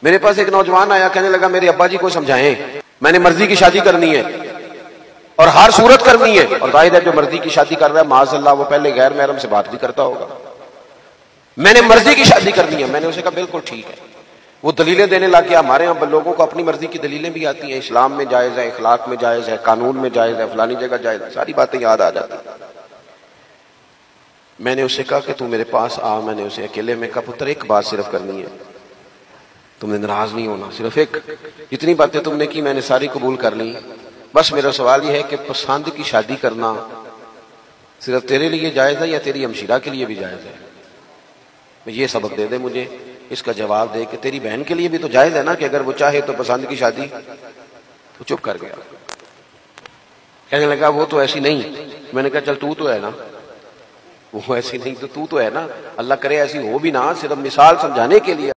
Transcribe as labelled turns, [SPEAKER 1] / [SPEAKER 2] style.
[SPEAKER 1] میرے پاس ایک نوجوان آیا، کہنے لگا میرے ابا جی کو سمجھائیں، میں نے مرضی کی شادی کرنی ہے اور ہر صورت کرنی ہے. اور ظاہر ہے جو مرضی کی شادی کر رہا ہے معاذ اللہ وہ پہلے غیر محرم سے بات بھی کرتا ہوگا. میں نے مرضی کی شادی کرنی ہے. میں نے اسے کہا بالکل ٹھیک ہے. وہ دلیلیں دینے لگ گیا. ہمارے یہاں لوگوں کو اپنی مرضی کی دلیلیں بھی آتی ہیں، اسلام میں جائز ہے، اخلاق میں جائز ہے، قانون میں جائز ہے، فلانی جگہ جائز ہے، ساری باتیں یاد آ جاتی. میں نے اسے کہا کہ تو میرے پاس آ. میں نے اسے اکیلے میں کہا پتر ایک بات صرف کرنی ہے، تم نے ناراض نہیں ہونا، صرف ایک. جتنی باتیں تم نے کی میں نے ساری قبول کر لی. بس میرا سوال یہ ہے کہ پسند کی شادی کرنا صرف تیرے لیے جائز ہے یا تیری ہمشیرہ کے لیے بھی جائز ہے؟ یہ سبق دے دے مجھے، اس کا جواب دے کہ تیری بہن کے لیے بھی تو جائز ہے نا کہ اگر وہ چاہے تو پسند کی شادی. تو چپ کر گیا. کہنے لگا وہ تو ایسی نہیں. میں نے کہا چل تو ہے نا. وہ ایسی نہیں تو ہے نا. اللہ کرے ایسی ہو بھی نہ، صرف مثال سمجھانے کے لیے